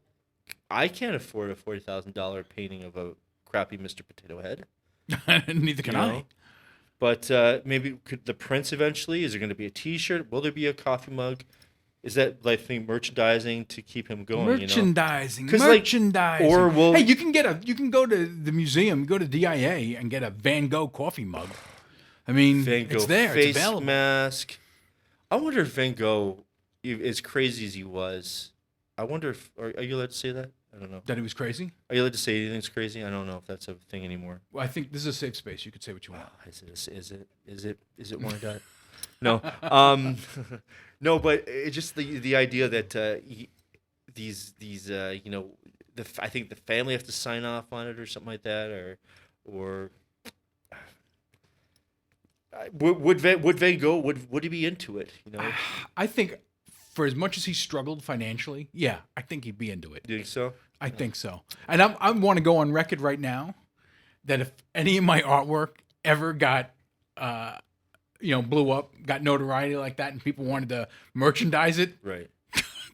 I can't afford a $40,000 painting of a crappy Mr. Potato Head. Neither can I. But maybe could the prints eventually? Is there going to be a T-shirt? Will there be a coffee mug? Is that like thing merchandising to keep him going? Merchandising, 'Cause, like, merchandising. or will- hey, you can go to the museum, go to DIA, and get a Van Gogh coffee mug. I mean, Van Gogh it's there, face it's available. mask. I wonder if Van Gogh, as crazy as he was, I wonder if are you allowed to say that? I don't know. That he was crazy. Are you allowed to say anything's crazy? I don't know if that's a thing anymore. Well, I think this is a safe space. You could say what you want. Is it one dot? No, no, but it's just the idea that these I think the family have to sign off on it or something like that, or would Van Gogh would he be into it? I think for as much as he struggled financially, yeah, I think he'd be into it. Do you think so? I think so. And I want to go on record right now that if any of my artwork ever got, blew up, got notoriety like that, and people wanted to merchandise it, Right.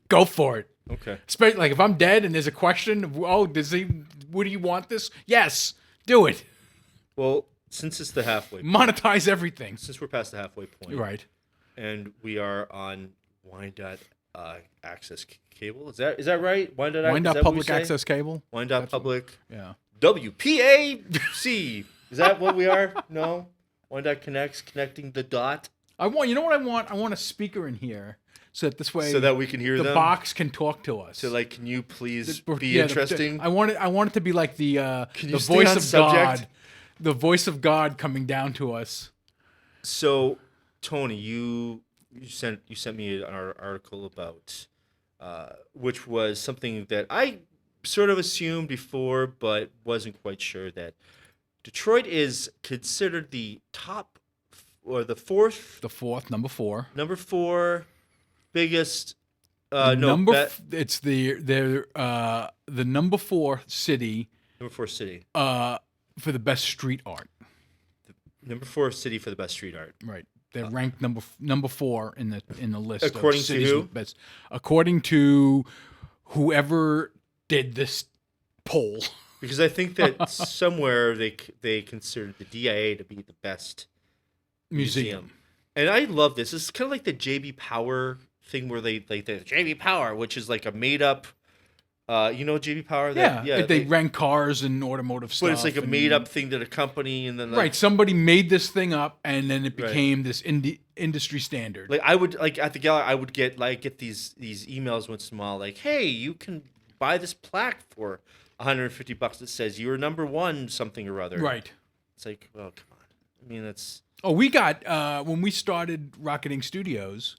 go for it. Okay. Especially like if I'm dead and there's a question of, would he want this? Yes, do it. Well, since it's the halfway, Monetize everything. since we're past the halfway point, Right. and we are on access cable. Is that right? Wind is up that what we public say? access cable. Public. Yeah. WPAC. Is that what we are? No. Connects, connecting the dot, You know what I want? I want a speaker in here so that this way so that we can hear the them. box can talk to us. So, like, can you please The- be yeah, interesting? I want it to be like the you the stay voice on of subject? God, the voice of God coming down to us. So, Tony, you sent me an article about which was something that I sort of assumed before, but wasn't quite sure that Detroit is considered the top or the fourth, The fourth, number 4. number 4 biggest. It's the number 4 city Number 4 city. for the best street art. Number 4 city for the best street art. Right. They're ranked number 4 in the list. According of to cities who? with best. According to whoever did this poll. Because I think that somewhere they considered the DIA to be the best Museum. And I love this. It's kind of like the JB Power thing where they like the JB Power, which is like a made up. JB Power. They rank cars and automotive stuff. But it's like a and- made up thing to the company, and then like, Right. Somebody made this thing up, and then it Right. became this industry standard. Like I would like at the gallery, I would get these emails once in a while, like, hey, you can buy this plaque for $150 that says you're number 1 something or other. Right. It's like, well, come on. I mean, that's Oh, we got when we started Rocketing Studios.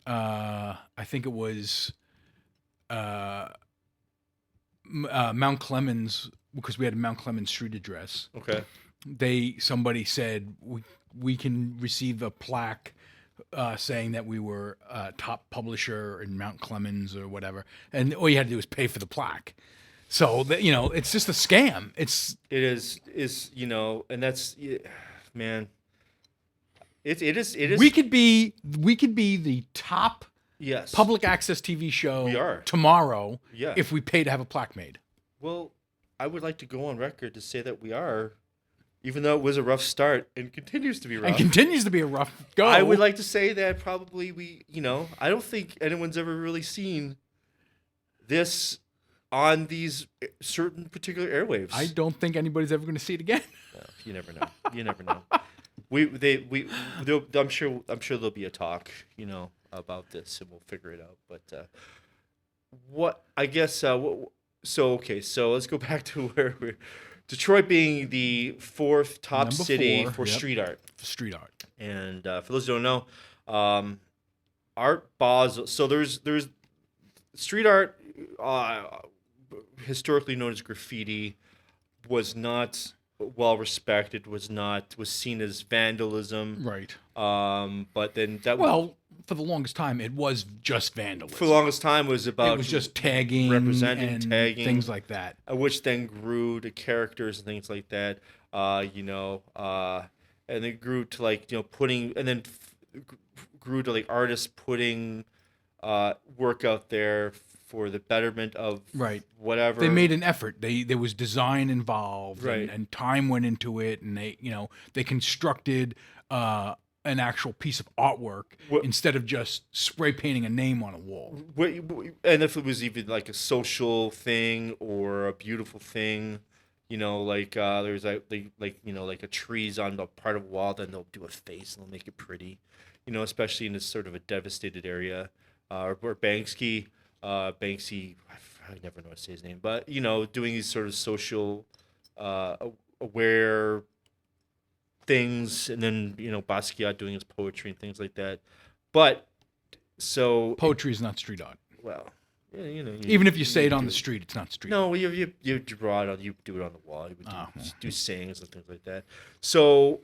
I think it was Mount Clemens, because we had a Mount Clemens street address. okay. Somebody said we can receive a plaque saying that we were a top publisher in Mount Clemens or whatever, and all you had to do was pay for the plaque. So that, it's just a scam. It is and that's man. It is. We could be the top yes. public access TV show We are. tomorrow Yeah. if we pay to have a plaque made. Well, I would like to go on record to say that we are, even though it was a rough start and continues to be rough. And continues to be a rough go. I would like to say that probably I don't think anyone's ever really seen this on these certain particular airwaves. I don't think anybody's ever going to see it again. No, you never know. You never know. I'm sure there'll be a talk, about this, and we'll figure it out. But so let's go back to where we're. Detroit being the 4th top Number city 4, for yep. street art. Street art. And for those who don't know, Art Basel. So there's street art, historically known as graffiti, was not well respected. Was seen as vandalism. Right. But then that Well, for the longest time, it was just vandalism. for the longest time was about it was just tagging, representing and tagging. things like that. which then grew to characters and things like that. And then grew to putting, and then grew to like artists putting work out there for the betterment of Right. whatever. They made an effort. There was design involved, Right. and time went into it, and they constructed an actual piece of artwork instead of just spray painting a name on a wall. And if it was even like a social thing or a beautiful thing, like there's like a trees on the part of a wall, then they'll do a face and they'll make it pretty, especially in this sort of a devastated area. Or Banksy, I never know how to say his name, but doing these sort of social, aware things, and then Basquiat doing his poetry and things like that. But so Poetry is not street art. well, yeah, Even if you say it on the street, it's not street art. no, you draw it on, you do it on the wall. You would do sayings and things like that. So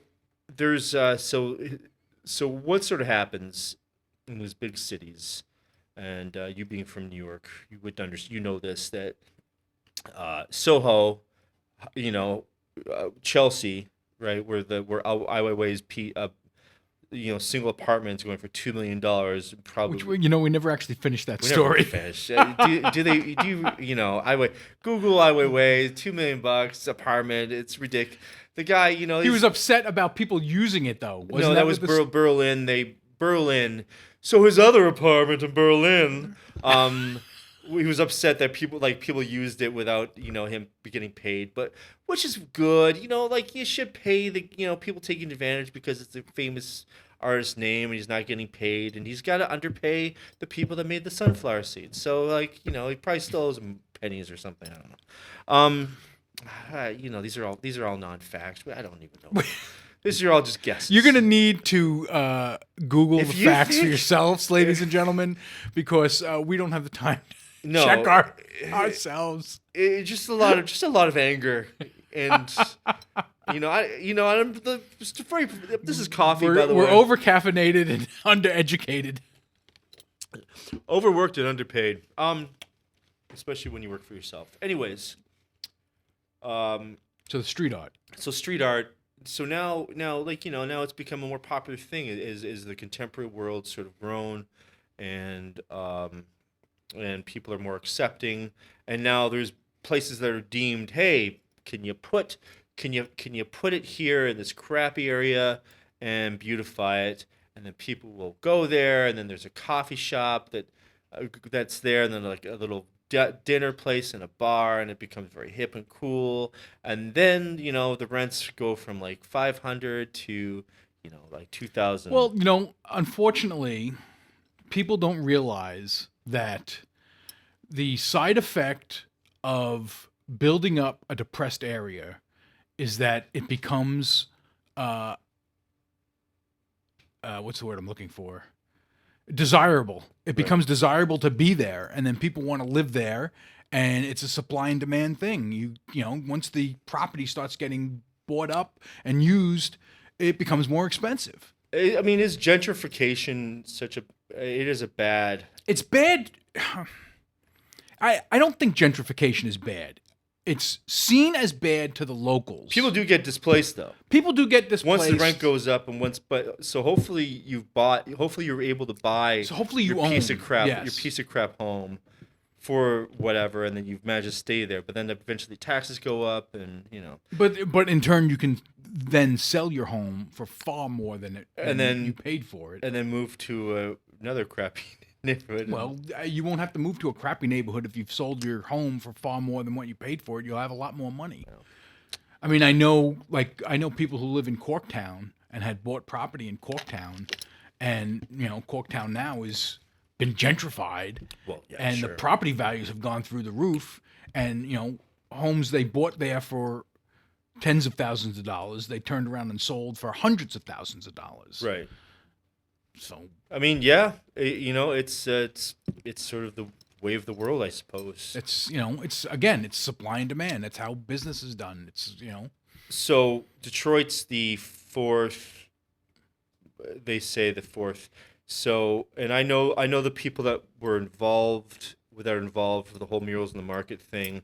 there's so what sort of happens in these big cities, and you being from New York, you would this, that Soho, Chelsea, right, where Ai Weiwei's single apartments going for $2 million, probably. Which, we never actually finished that We story. never finished. Google Ai Weiwei, $2 million apartment. It's ridiculous. The guy, He was upset about people using it, though. no, that was Berlin. Berlin. So his other apartment in Berlin, he was upset that people used it without him getting paid, but which is good. You should pay the people taking advantage because it's a famous artist's name and he's not getting paid, and he's got to underpay the people that made the sunflower seeds. So he probably still owes them pennies or something. I don't know. These are all non-facts. I don't even know. These are all just guesses. You're going to need to Google the facts for yourselves, ladies and gentlemen, because we don't have the time to check ourselves. Just a lot of anger, and this is coffee, by the way. We're over caffeinated and undereducated. Overworked and underpaid. Especially when you work for yourself. Anyways, So the street art. so street art. So now now it's become a more popular thing. Is the contemporary world sort of grown, and people are more accepting, and now there's places that are deemed, hey, can you put it here in this crappy area and beautify it, and then people will go there, and then there's a coffee shop that's there, and then like a little dinner place and a bar, and it becomes very hip and cool, and then the rents go from like 500 to like 2,000. Well, unfortunately, people don't realize that the side effect of building up a depressed area is that it becomes what's the word I'm looking for? Desirable. It becomes desirable to be there, and then people want to live there, and it's a supply and demand thing. Once the property starts getting bought up and used, it becomes more expensive. I mean, is gentrification it is a bad... It's bad. I don't think gentrification is bad. It's seen as bad to the locals. People do get displaced, though. People do get displaced. Once the rent goes up, so hopefully you're able to buy. So hopefully your own piece of crap, yes. your piece of crap home, for whatever, and then you've managed to stay there. But then eventually taxes go up, and But in turn, you can then sell your home for far more than you paid for it, and then move to another crappy neighborhood. Well, you won't have to move to a crappy neighborhood if you've sold your home for far more than what you paid for it. You'll have a lot more money. Yeah. I mean, I know people who live in Corktown and had bought property in Corktown, and Corktown now has been gentrified, and the property values have gone through the roof, and homes they bought there for tens of thousands of dollars, they turned around and sold for hundreds of thousands of dollars. Right. So I mean, yeah, it's sort of the way of the world, I suppose. It's supply and demand. That's how business is done. So Detroit's the fourth. They say the fourth. So, and I know the people that were involved with the whole murals in the market thing,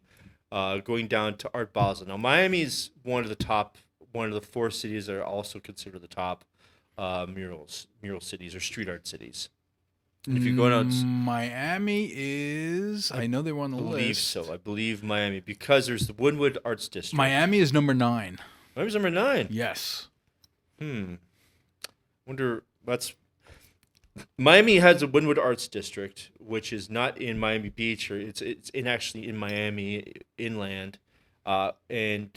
going down to Art Basel. Now, Miami is one of the four cities that are also considered the top mural cities or street art cities. And if you're going out, Miami is. I know they were on the list. I believe Miami, because there's the Woodwood Arts District. Miami is number 9. Miami's number 9. Yes. Wonder that's Miami has a Wynwood Arts District, which is not in Miami Beach, or it's in actually in Miami inland, and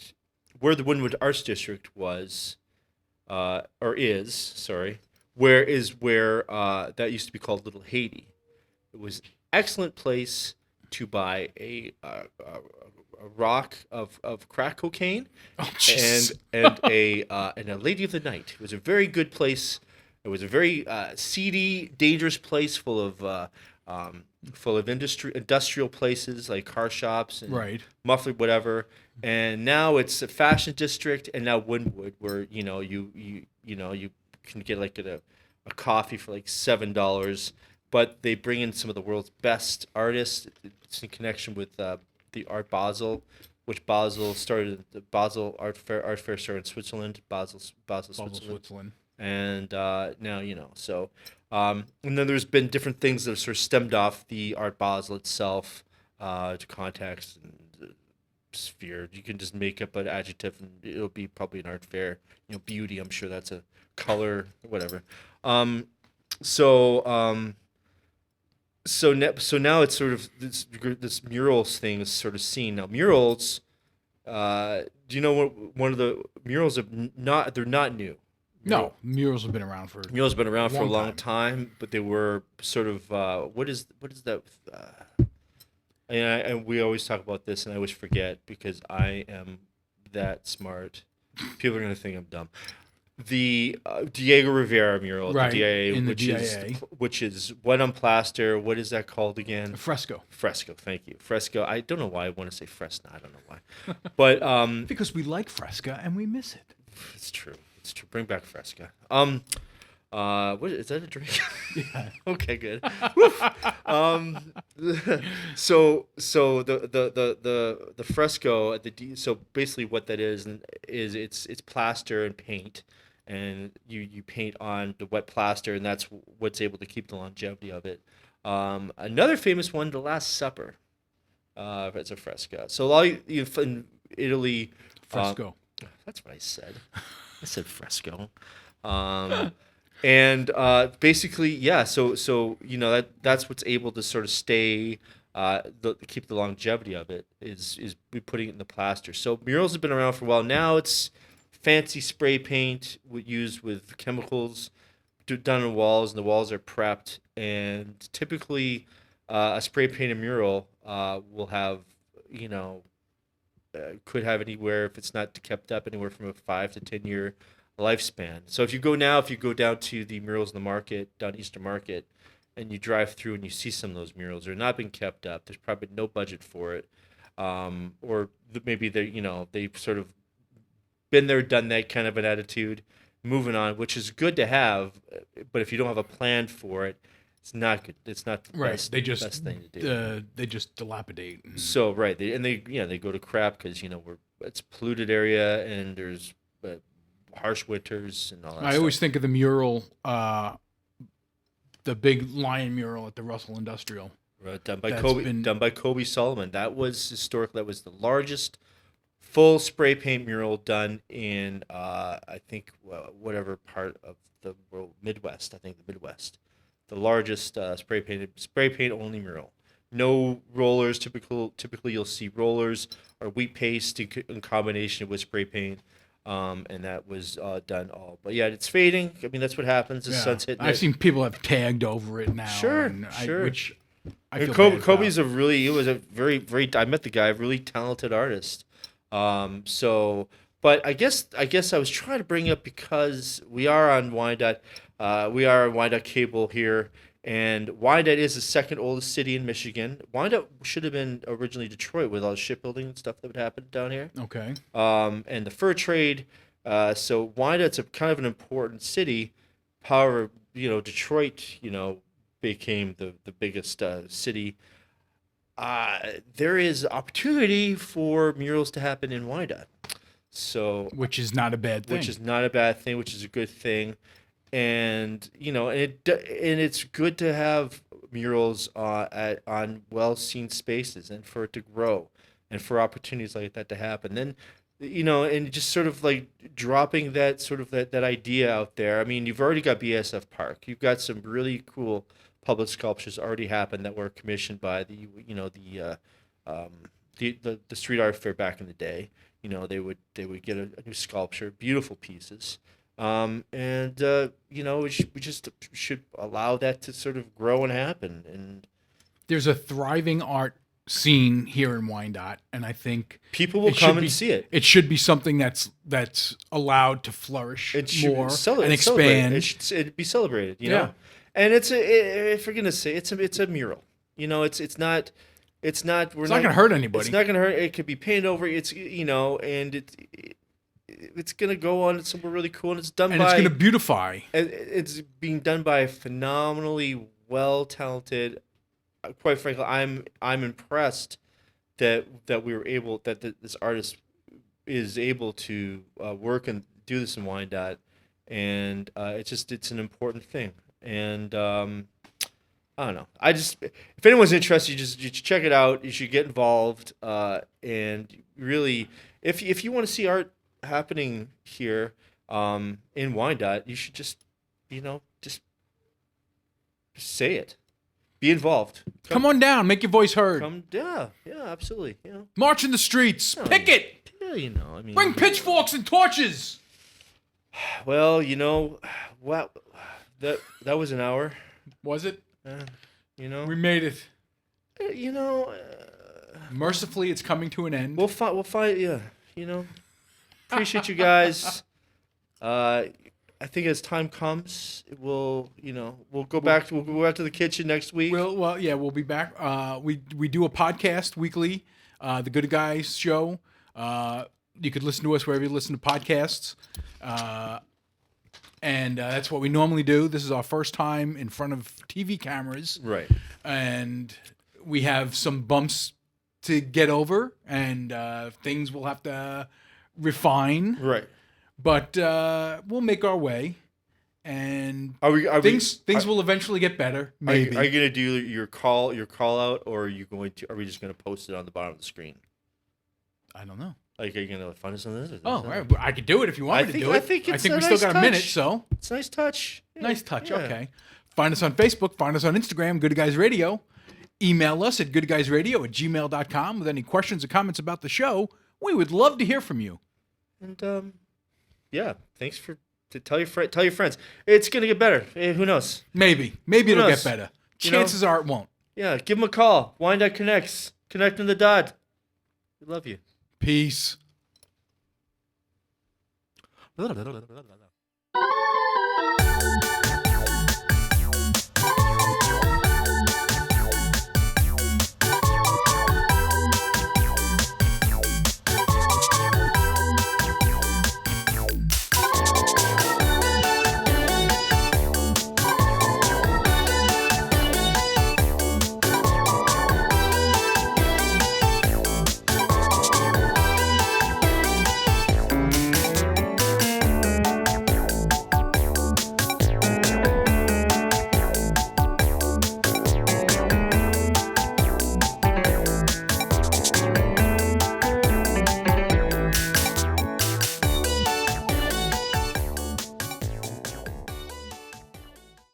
where the Wynwood Arts District was, or is, sorry, where that used to be called Little Haiti. It was an excellent place to buy a rock of crack cocaine Oh, jeez. and a lady of the night. It was a very good place. It was a very seedy, dangerous place full of industrial places like car shops and Right. muffler whatever. And now it's a fashion district, and now Wynwood, where you can get like a coffee for like $7, but they bring in some of the world's best artists. It's in connection with the Art Basel, which Basel started. The Basel Art Fair started in Switzerland. Basel, Basel, Switzerland, Switzerland. and now so. And then there's been different things that have sort of stemmed off the Art Basel itself, to context and sphere. You can just make up an adjective and it'll be probably an art fair. Beauty. I'm sure that's a color, whatever. So now it's sort of this murals thing is sort of seen now. Murals, do you know what one of the murals they're not new. No, murals have been around for. Murals have been around for a Long long time, but they were sort of what is that? And we always talk about this, and I always forget because I am that smart. People are gonna think I'm dumb. The Diego Rivera mural, Right, at the DIA, in the which DIA. is what on plaster. What is that called again? A fresco. Fresco. Thank you, fresco. I don't know why I want to say Fresno. I don't know why, but Because we like fresca and we miss it. it's true. It's true. Bring back Fresca. What is that a drink? Yeah. Okay, good. Woof. So the fresco at so basically what that is it's plaster and paint, and you paint on the wet plaster, and that's what's able to keep the longevity of it. Another famous one, The Last Supper. It's a fresco. So a lot in Italy. Fresco. That's what I said. I said fresco. And basically, yeah. So that's what's able to sort of stay, keep the longevity of it is putting it in the plaster. So murals have been around for a while. Now it's fancy spray paint used with chemicals done on walls, and the walls are prepped. And typically, a spray painted mural will have, could have anywhere, if it's not kept up, anywhere from a 5 to 10 year lifespan. So if you go down to the murals in the market, down Eastern Market, and you drive through and you see some of those murals, they're not being kept up. There's probably no budget for it, or maybe they've sort of been there, done that kind of an attitude, moving on, which is good to have, but if you don't have a plan for it, it's not good. It's not the Right. best, They just best thing to do. they just dilapidate. So right, they go to crap because it's a polluted area and there's harsh winters and all that. I always think of the mural, the big lion mural at the Russell Industrial. Done by That's Kobe. been- Done by Kobe Solomon. That was historic. That was the largest full spray paint mural done in I think whatever part of the world, Midwest. I think the Midwest, the largest spray paint only mural. No rollers. Typically you'll see rollers or wheat paste in combination with spray paint. And that was done all. But yeah, it's fading. I mean, that's what happens. The sun's hitting I've it. seen people have tagged over it now. Sure, and sure. Which I And feel bad Kobe's about. he was a very, very, I met the guy, a really talented artist. But I guess I was trying to bring up because we are on Wyandotte, Cable here, and Wyandotte is the second oldest city in Michigan. Wyandotte should have been originally Detroit with all the shipbuilding and stuff that would happen down here. Okay. And the fur trade. So Wyandott's a kind of an important city. However, Detroit, became the biggest city. There is opportunity for murals to happen in Wyandotte. So, Which is not a bad thing. which is not a bad thing, which is a good thing. And it's good to have murals on well-seen spaces and for it to grow and for opportunities like that to happen. Then and just sort of like dropping that sort of that idea out there. I mean, you've already got BSF Park. You've got some really cool public sculptures already happened that were commissioned by the street art fair back in the day. They would get a new sculpture, beautiful pieces. We just should allow that to sort of grow and happen. And There's a thriving art scene here in Wyandotte, and I think people will it should come be- and see it. It should be something that's allowed to flourish It should more be and expand. celebrated. It'd be celebrated, Yeah. know. And if we're gonna say it's a mural, it's not. It's not. We're It's not going to hurt anybody. It's not going to hurt. It could be painted over. It's and it's going to go on somewhere really cool, and it's done and by. it's going to beautify. It's being done by a phenomenally well talented. Quite frankly, I'm impressed that we were able this artist is able to work and do this in Wyandotte, and it's an important thing. And I don't know. If anyone's interested, you should check it out. You should get involved. And really, if you want to see art happening here in Wyandotte, you should just say it. Be involved. Come on down. Make your voice heard. Yeah, absolutely. March in the streets. Picket. Yeah, I mean, Bring pitchforks and torches. well, wow, that was an hour. Was it? We made it. You Mercifully, it's coming to an end. We'll find. Yeah. Appreciate you guys. I think as time comes, we'll go back to the kitchen next week. We'll be back. We do a podcast weekly, the Good Guys Show. You could listen to us wherever you listen to podcasts. And that's what we normally do. This is our first time in front of TV cameras. Right. And we have some bumps to get over and things we'll have to refine. Right. But we'll make our way. And things will eventually get better. Are you Maybe. going to do your call out, or are we just going to post it on the bottom of the screen? I don't know. Like, are you going to find us on this? I could do it if you want me to do it. I think we it's still a nice got a minute, touch. so. It's a nice touch. Nice touch, Yeah. okay. Find us on Facebook. Find us on Instagram, Good Guys Radio. Email us at goodguysradio@gmail.com with any questions or comments about the show. We would love to hear from you. And, thanks to tell your friends. It's going to get better. Who knows? Maybe it'll knows? get better. Chances are it won't. Yeah, give them a call. Wyandotte Connects. Connecting the dot. We love you. Peace.